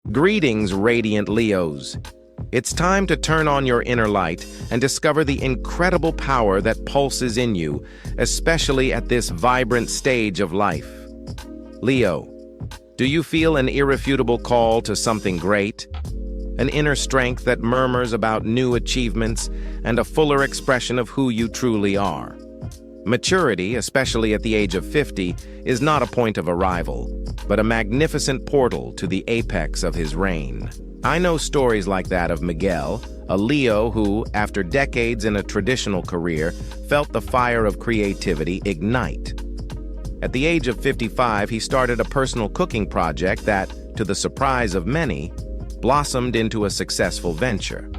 Greetings, radiant Leos. It's time to turn on your inner light and discover the incredible power that pulses in you, especially at this vibrant stage of life. Leo, do you feel an irrefutable call to something great? An inner strength that murmurs about new achievements and a fuller expression of who you truly are. Maturity, especially at the age of 50, is not a point of arrival, but a magnificent portal to the apex of his reign. I know stories like that of Miguel, a Leo who, after decades in a traditional career, felt the fire of creativity ignite. At the age of 55, he started a personal cooking project that, to the surprise of many, blossomed into a successful venture.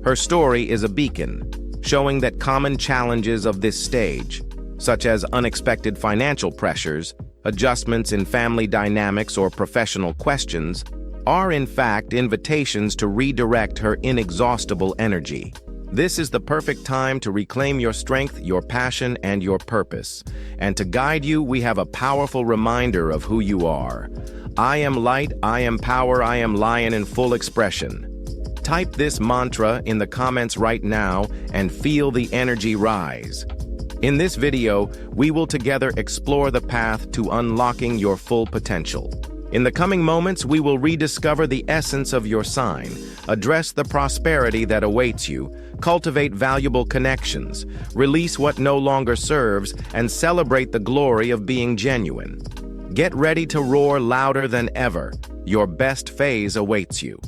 Her story is a beacon, showing that common challenges of this stage, such as unexpected financial pressures, adjustments in family dynamics, or professional questions, are in fact invitations to redirect her inexhaustible energy. This is the perfect time to reclaim your strength, your passion, and your purpose. And to guide you, we have a powerful reminder of who you are. I am light, I am power, I am lion in full expression. Type this mantra in the comments right now and feel the energy rise. In this video, we will together explore the path to unlocking your full potential. In the coming moments, we will rediscover the essence of your sign, address the prosperity that awaits you, cultivate valuable connections, release what no longer serves, and celebrate the glory of being genuine. Get ready to roar louder than ever. Your best phase awaits you.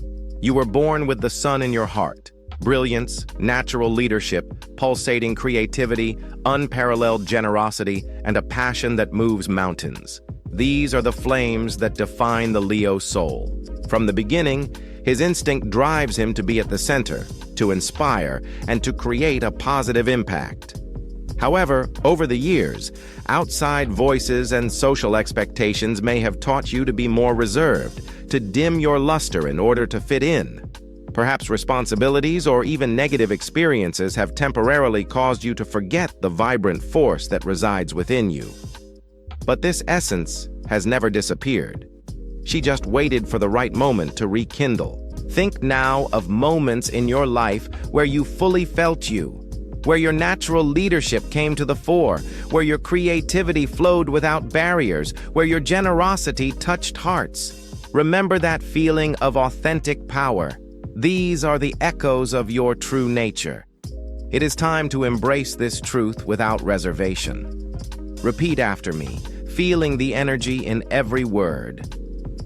You were born with the sun in your heart. Brilliance, natural leadership, pulsating creativity, unparalleled generosity, and a passion that moves mountains. These are the flames that define the Leo soul. From the beginning, his instinct drives him to be at the center, to inspire, and to create a positive impact. However, over the years, outside voices and social expectations may have taught you to be more reserved, to dim your luster in order to fit in. Perhaps responsibilities or even negative experiences have temporarily caused you to forget the vibrant force that resides within you. But this essence has never disappeared. She just waited for the right moment to rekindle. Think now of moments in your life where you fully felt you, where your natural leadership came to the fore, where your creativity flowed without barriers, where your generosity touched hearts. Remember that feeling of authentic power. These are the echoes of your true nature. It is time to embrace this truth without reservation. Repeat after me, feeling the energy in every word.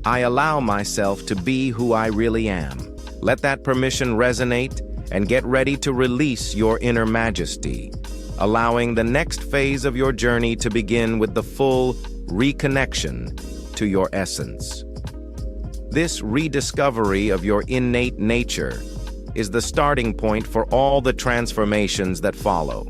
I allow myself to be who I really am. Let that permission resonate and get ready to release your inner majesty, allowing the next phase of your journey to begin with the full reconnection to your essence. This rediscovery of your innate nature is the starting point for all the transformations that follow.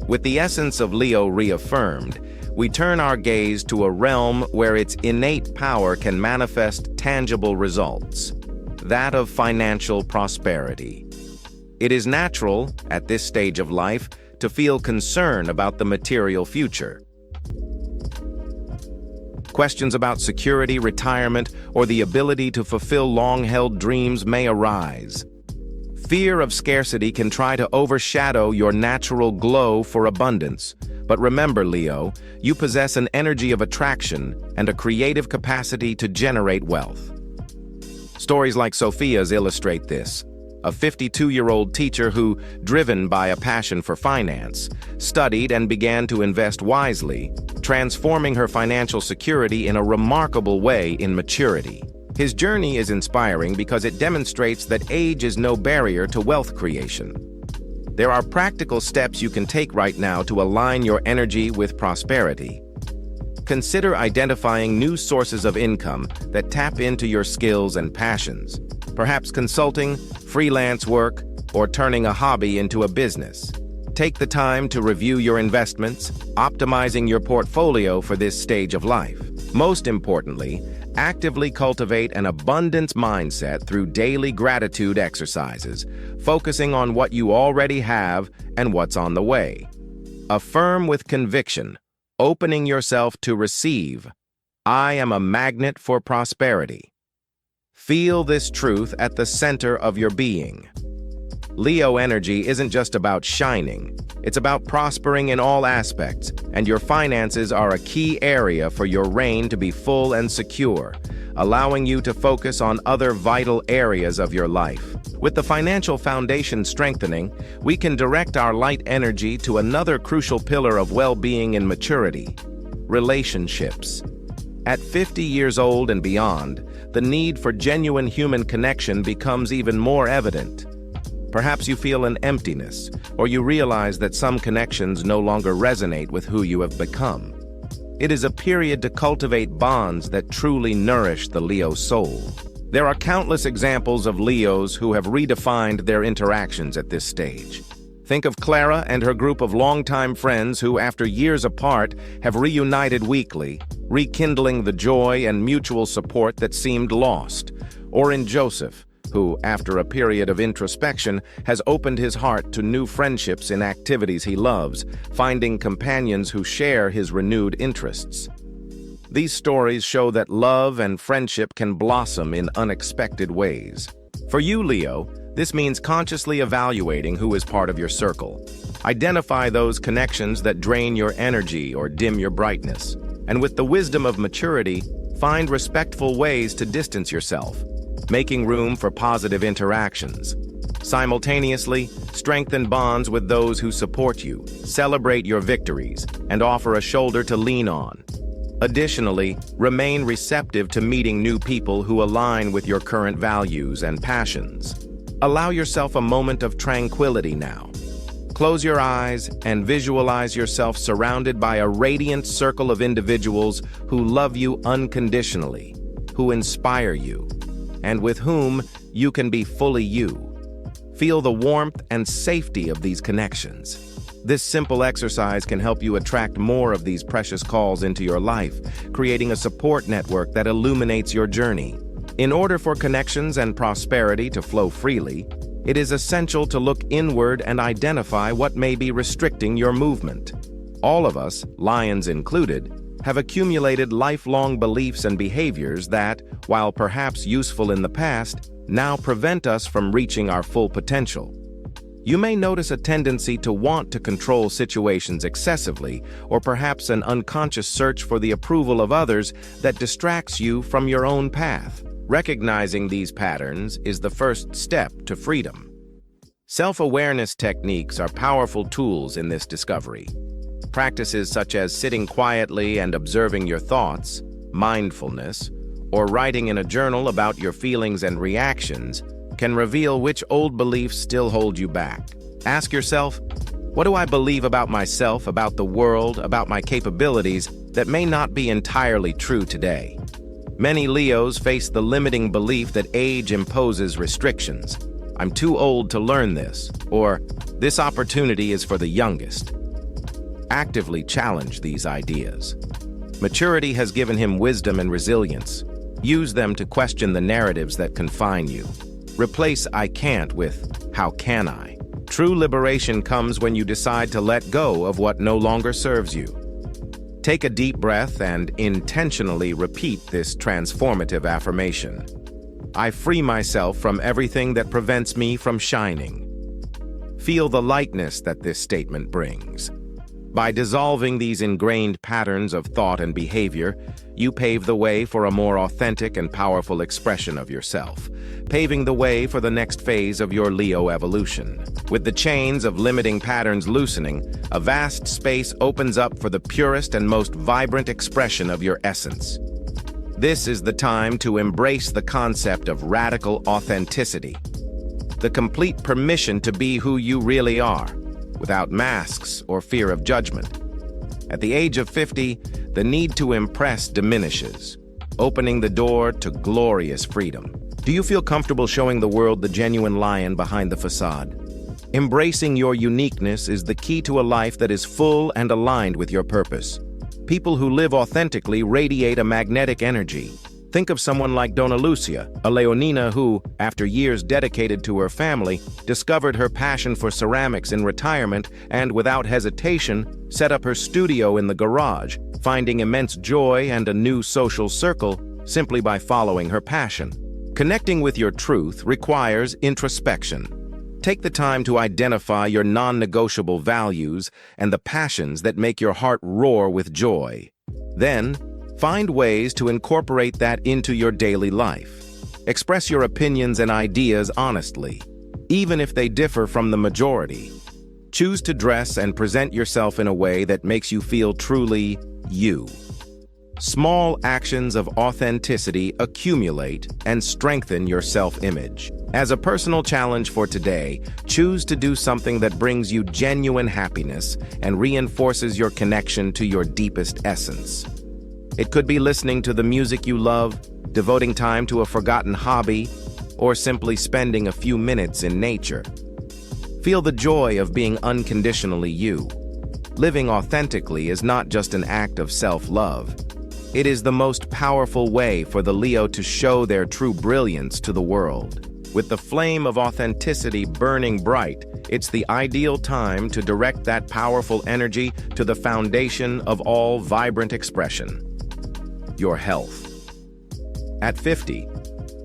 With the essence of Leo reaffirmed, we turn our gaze to a realm where its innate power can manifest tangible results, that of financial prosperity. It is natural, at this stage of life, to feel concern about the material future. Questions about security, retirement, or the ability to fulfill long-held dreams may arise. Fear of scarcity can try to overshadow your natural glow for abundance. But remember, Leo, you possess an energy of attraction and a creative capacity to generate wealth. Stories like Sophia's illustrate this. A 52-year-old teacher who, driven by a passion for finance, studied and began to invest wisely, transforming her financial security in a remarkable way in maturity. His journey is inspiring because it demonstrates that age is no barrier to wealth creation. There are practical steps you can take right now to align your energy with prosperity. Consider identifying new sources of income that tap into your skills and passions. Perhaps consulting, freelance work, or turning a hobby into a business. Take the time to review your investments, optimizing your portfolio for this stage of life. Most importantly, actively cultivate an abundance mindset through daily gratitude exercises, focusing on what you already have and what's on the way. Affirm with conviction, opening yourself to receive. I am a magnet for prosperity. Feel this truth at the center of your being. Leo energy isn't just about shining. It's about prospering in all aspects, and your finances are a key area for your reign to be full and secure, allowing you to focus on other vital areas of your life. With the financial foundation strengthening, we can direct our light energy to another crucial pillar of well-being and maturity: relationships. At 50 years old and beyond, the need for genuine human connection becomes even more evident. Perhaps you feel an emptiness, or you realize that some connections no longer resonate with who you have become. It is a period to cultivate bonds that truly nourish the Leo soul. There are countless examples of Leos who have redefined their interactions at this stage. Think of Clara and her group of longtime friends who, after years apart, have reunited weekly, rekindling the joy and mutual support that seemed lost. Or in Joseph, who, after a period of introspection, has opened his heart to new friendships in activities he loves, finding companions who share his renewed interests. These stories show that love and friendship can blossom in unexpected ways. For you, Leo, this means consciously evaluating who is part of your circle. Identify those connections that drain your energy or dim your brightness. And with the wisdom of maturity, find respectful ways to distance yourself, making room for positive interactions. Simultaneously, strengthen bonds with those who support you, celebrate your victories, and offer a shoulder to lean on. Additionally, remain receptive to meeting new people who align with your current values and passions. Allow yourself a moment of tranquility now. Close your eyes and visualize yourself surrounded by a radiant circle of individuals who love you unconditionally, who inspire you, and with whom you can be fully you. Feel the warmth and safety of these connections. This simple exercise can help you attract more of these precious calls into your life, creating a support network that illuminates your journey. In order for connections and prosperity to flow freely, it is essential to look inward and identify what may be restricting your movement. All of us, lions included, have accumulated lifelong beliefs and behaviors that, while perhaps useful in the past, now prevent us from reaching our full potential. You may notice a tendency to want to control situations excessively, or perhaps an unconscious search for the approval of others that distracts you from your own path. Recognizing these patterns is the first step to freedom. Self-awareness techniques are powerful tools in this discovery. Practices such as sitting quietly and observing your thoughts, mindfulness, or writing in a journal about your feelings and reactions can reveal which old beliefs still hold you back. Ask yourself, what do I believe about myself, about the world, about my capabilities that may not be entirely true today? Many Leos face the limiting belief that age imposes restrictions. I'm too old to learn this, or this opportunity is for the youngest. Actively challenge these ideas. Maturity has given him wisdom and resilience. Use them to question the narratives that confine you. Replace "I can't" with "How can I?" True liberation comes when you decide to let go of what no longer serves you. Take a deep breath and intentionally repeat this transformative affirmation. I free myself from everything that prevents me from shining. Feel the lightness that this statement brings. By dissolving these ingrained patterns of thought and behavior, you pave the way for a more authentic and powerful expression of yourself, paving the way for the next phase of your Leo evolution. With the chains of limiting patterns loosening, a vast space opens up for the purest and most vibrant expression of your essence. This is the time to embrace the concept of radical authenticity, the complete permission to be who you really are, without masks or fear of judgment. At the age of 50, the need to impress diminishes, opening the door to glorious freedom. Do you feel comfortable showing the world the genuine lion behind the facade? Embracing your uniqueness is the key to a life that is full and aligned with your purpose. People who live authentically radiate a magnetic energy. Think of someone like Donna Lucia, a Leonina who, after years dedicated to her family, discovered her passion for ceramics in retirement and, without hesitation, set up her studio in the garage, finding immense joy and a new social circle simply by following her passion. Connecting with your truth requires introspection. Take the time to identify your non-negotiable values and the passions that make your heart roar with joy. Then, find ways to incorporate that into your daily life. Express your opinions and ideas honestly, even if they differ from the majority. Choose to dress and present yourself in a way that makes you feel truly you. Small actions of authenticity accumulate and strengthen your self-image. As a personal challenge for today, choose to do something that brings you genuine happiness and reinforces your connection to your deepest essence. It could be listening to the music you love, devoting time to a forgotten hobby, or simply spending a few minutes in nature. Feel the joy of being unconditionally you. Living authentically is not just an act of self-love. It is the most powerful way for the Leo to show their true brilliance to the world. With the flame of authenticity burning bright, it's the ideal time to direct that powerful energy to the foundation of all vibrant expression: your health. At 50,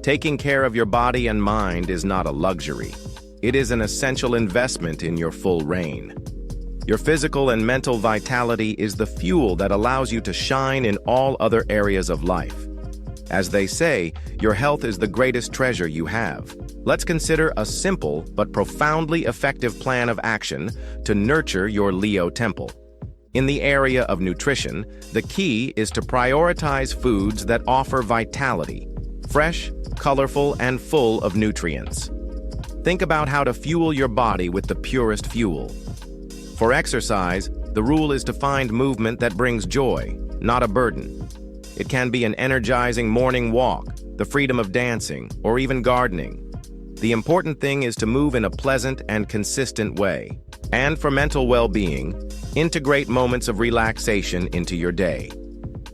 taking care of your body and mind is not a luxury. It is an essential investment in your full reign. Your physical and mental vitality is the fuel that allows you to shine in all other areas of life. As they say, your health is the greatest treasure you have. Let's consider a simple but profoundly effective plan of action to nurture your Leo temple. In the area of nutrition, the key is to prioritize foods that offer vitality, fresh, colorful, and full of nutrients. Think about how to fuel your body with the purest fuel. For exercise, the rule is to find movement that brings joy, not a burden. It can be an energizing morning walk, the freedom of dancing, or even gardening. The important thing is to move in a pleasant and consistent way. And for mental well-being, integrate moments of relaxation into your day.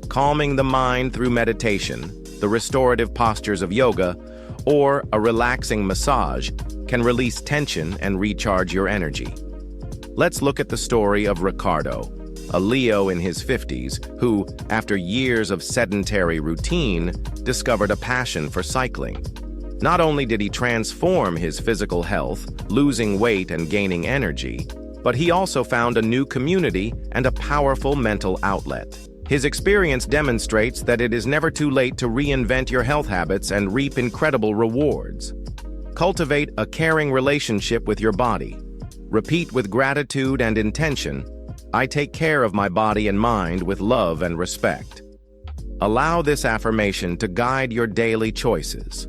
Calming the mind through meditation, the restorative postures of yoga, or a relaxing massage can release tension and recharge your energy. Let's look at the story of Ricardo, a Leo in his 50s who, after years of sedentary routine, discovered a passion for cycling. Not only did he transform his physical health, losing weight and gaining energy, but he also found a new community and a powerful mental outlet. His experience demonstrates that it is never too late to reinvent your health habits and reap incredible rewards. Cultivate a caring relationship with your body. Repeat with gratitude and intention, "I take care of my body and mind with love and respect." Allow this affirmation to guide your daily choices.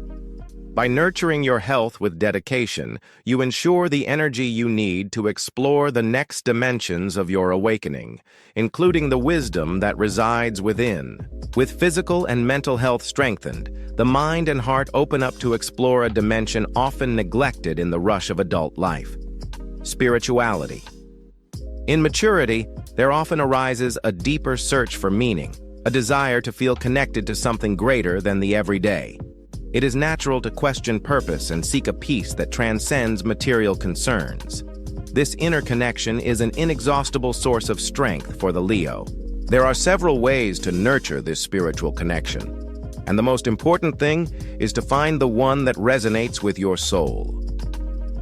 By nurturing your health with dedication, you ensure the energy you need to explore the next dimensions of your awakening, including the wisdom that resides within. With physical and mental health strengthened, the mind and heart open up to explore a dimension often neglected in the rush of adult life: spirituality. In maturity, there often arises a deeper search for meaning, a desire to feel connected to something greater than the everyday. It is natural to question purpose and seek a peace that transcends material concerns. This inner connection is an inexhaustible source of strength for the Leo. There are several ways to nurture this spiritual connection, and the most important thing is to find the one that resonates with your soul.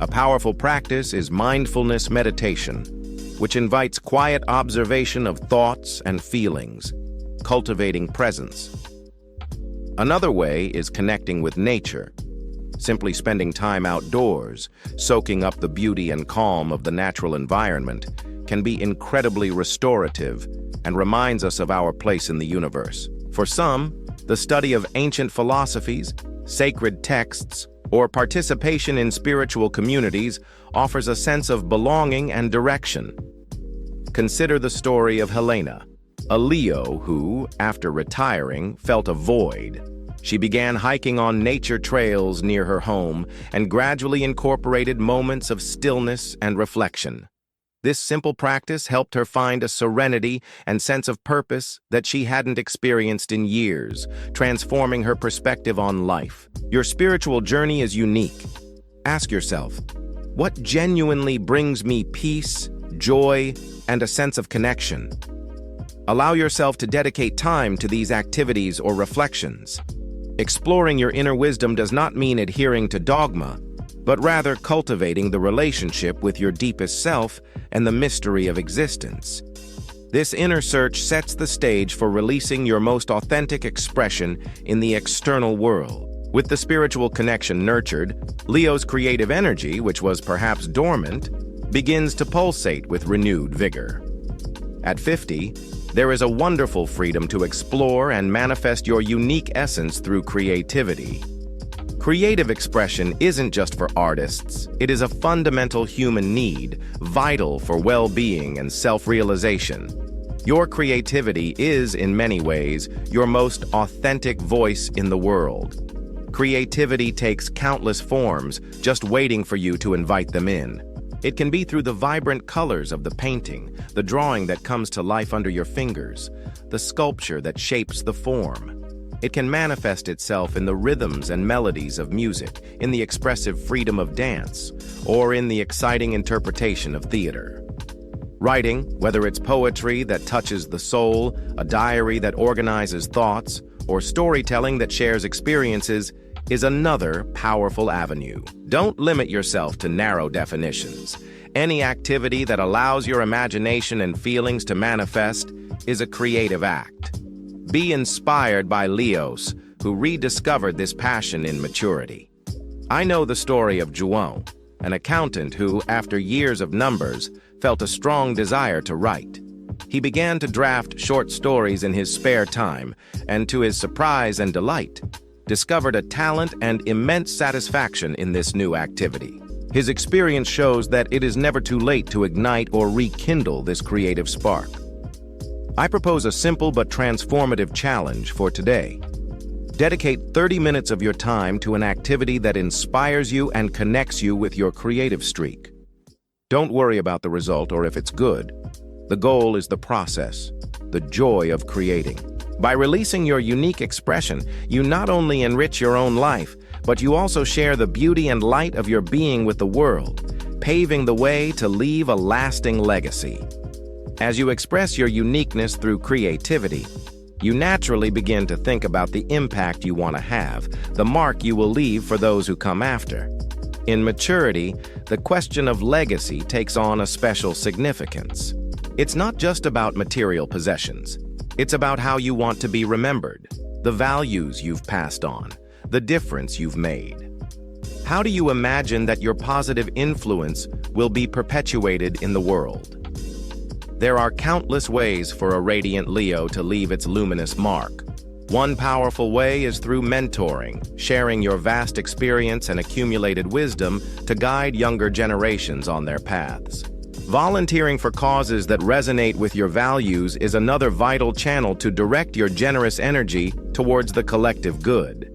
A powerful practice is mindfulness meditation, which invites quiet observation of thoughts and feelings, cultivating presence. Another way is connecting with nature. Simply spending time outdoors, soaking up the beauty and calm of the natural environment, can be incredibly restorative and reminds us of our place in the universe. For some, the study of ancient philosophies, sacred texts, or participation in spiritual communities offers a sense of belonging and direction. Consider the story of Helena, a Leo who, after retiring, felt a void. She began hiking on nature trails near her home and gradually incorporated moments of stillness and reflection. This simple practice helped her find a serenity and sense of purpose that she hadn't experienced in years, transforming her perspective on life. Your spiritual journey is unique. Ask yourself, what genuinely brings me peace, joy, and a sense of connection? Allow yourself to dedicate time to these activities or reflections. Exploring your inner wisdom does not mean adhering to dogma, but rather cultivating the relationship with your deepest self and the mystery of existence. This inner search sets the stage for releasing your most authentic expression in the external world. With the spiritual connection nurtured, Leo's creative energy, which was perhaps dormant, begins to pulsate with renewed vigor. At 50, there is a wonderful freedom to explore and manifest your unique essence through creativity. Creative expression isn't just for artists. It is a fundamental human need, vital for well-being and self-realization. Your creativity is, in many ways, your most authentic voice in the world. Creativity takes countless forms, just waiting for you to invite them in. It can be through the vibrant colors of the painting, the drawing that comes to life under your fingers, the sculpture that shapes the form. It can manifest itself in the rhythms and melodies of music, in the expressive freedom of dance, or in the exciting interpretation of theater. Writing, whether it's poetry that touches the soul, a diary that organizes thoughts, or storytelling that shares experiences, is another powerful avenue. Don't limit yourself to narrow definitions. Any activity that allows your imagination and feelings to manifest is a creative act. Be inspired by Leos, who rediscovered this passion in maturity. I know the story of Juan, an accountant who, after years of numbers, felt a strong desire to write. He began to draft short stories in his spare time, and to his surprise and delight, discovered a talent and immense satisfaction in this new activity. His experience shows that it is never too late to ignite or rekindle this creative spark. I propose a simple but transformative challenge for today. Dedicate 30 minutes of your time to an activity that inspires you and connects you with your creative streak. Don't worry about the result or if it's good. The goal is the process, the joy of creating. By releasing your unique expression, you not only enrich your own life, but you also share the beauty and light of your being with the world, paving the way to leave a lasting legacy. As you express your uniqueness through creativity, you naturally begin to think about the impact you want to have, the mark you will leave for those who come after. In maturity, the question of legacy takes on a special significance. It's not just about material possessions. It's about how you want to be remembered, the values you've passed on, the difference you've made. How do you imagine that your positive influence will be perpetuated in the world? There are countless ways for a radiant Leo to leave its luminous mark. One powerful way is through mentoring, sharing your vast experience and accumulated wisdom to guide younger generations on their paths. Volunteering for causes that resonate with your values is another vital channel to direct your generous energy towards the collective good.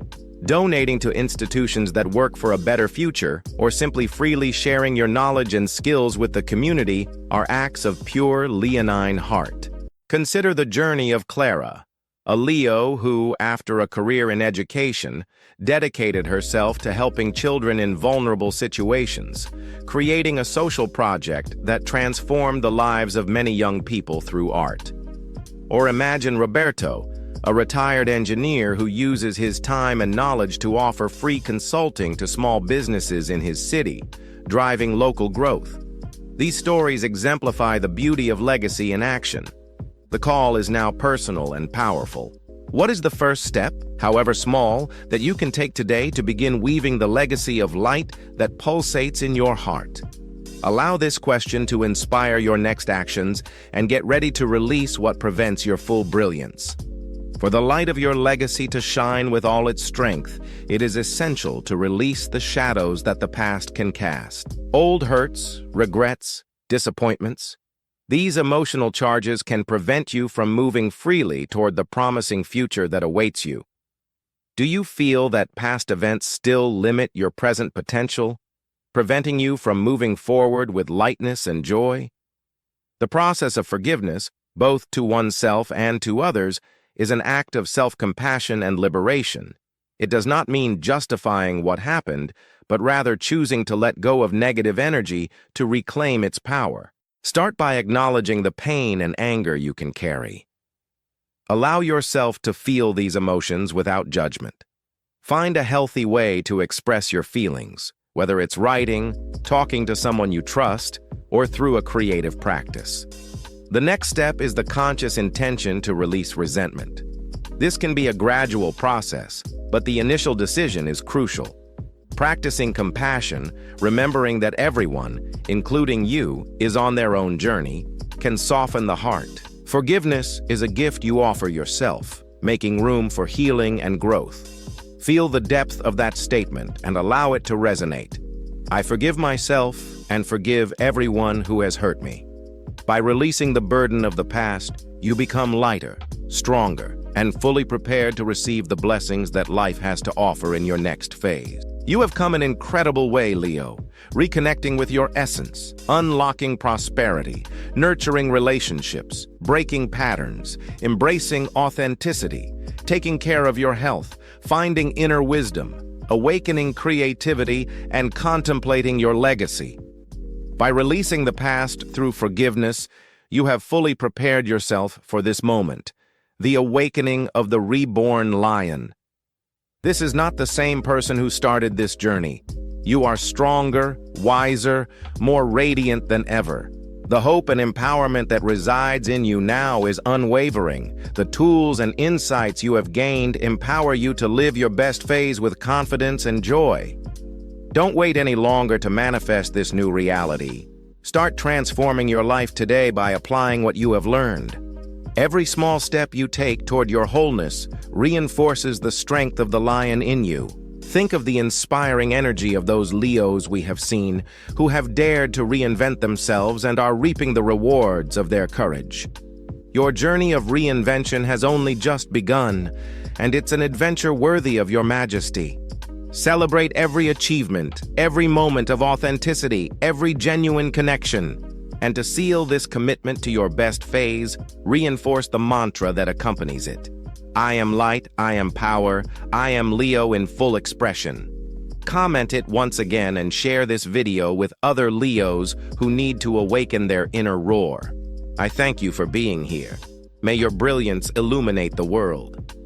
Donating to institutions that work for a better future, or simply freely sharing your knowledge and skills with the community are acts of pure leonine heart. Consider the journey of Clara, a Leo who, after a career in education, dedicated herself to helping children in vulnerable situations, creating a social project that transformed the lives of many young people through art. Or imagine Roberto, a retired engineer who uses his time and knowledge to offer free consulting to small businesses in his city, driving local growth. These stories exemplify the beauty of legacy in action. The call is now personal and powerful. What is the first step, however small, that you can take today to begin weaving the legacy of light that pulsates in your heart? Allow this question to inspire your next actions and get ready to release what prevents your full brilliance. For the light of your legacy to shine with all its strength, it is essential to release the shadows that the past can cast. Old hurts, regrets, disappointments. These emotional charges can prevent you from moving freely toward the promising future that awaits you. Do you feel that past events still limit your present potential, preventing you from moving forward with lightness and joy? The process of forgiveness, both to oneself and to others, is an act of self-compassion and liberation. It does not mean justifying what happened, but rather choosing to let go of negative energy to reclaim its power. Start by acknowledging the pain and anger you can carry. Allow yourself to feel these emotions without judgment. Find a healthy way to express your feelings, whether it's writing, talking to someone you trust, or through a creative practice. The next step is the conscious intention to release resentment. This can be a gradual process, but the initial decision is crucial. Practicing compassion, remembering that everyone, including you, is on their own journey, can soften the heart. Forgiveness is a gift you offer yourself, making room for healing and growth. Feel the depth of that statement and allow it to resonate. I forgive myself and forgive everyone who has hurt me. By releasing the burden of the past, you become lighter, stronger, and fully prepared to receive the blessings that life has to offer in your next phase. You have come an incredible way, Leo, reconnecting with your essence, unlocking prosperity, nurturing relationships, breaking patterns, embracing authenticity, taking care of your health, finding inner wisdom, awakening creativity, and contemplating your legacy. By releasing the past through forgiveness, you have fully prepared yourself for this moment, the awakening of the reborn lion. This is not the same person who started this journey. You are stronger, wiser, more radiant than ever. The hope and empowerment that resides in you now is unwavering. The tools and insights you have gained empower you to live your best phase with confidence and joy. Don't wait any longer to manifest this new reality. Start transforming your life today by applying what you have learned. Every small step you take toward your wholeness reinforces the strength of the lion in you. Think of the inspiring energy of those Leos we have seen, who have dared to reinvent themselves and are reaping the rewards of their courage. Your journey of reinvention has only just begun, and it's an adventure worthy of your majesty. Celebrate every achievement, every moment of authenticity, every genuine connection. And to seal this commitment to your best phase, reinforce the mantra that accompanies it. I am light, I am power, I am Leo in full expression. Comment it once again and share this video with other Leos who need to awaken their inner roar. I thank you for being here. May your brilliance illuminate the world.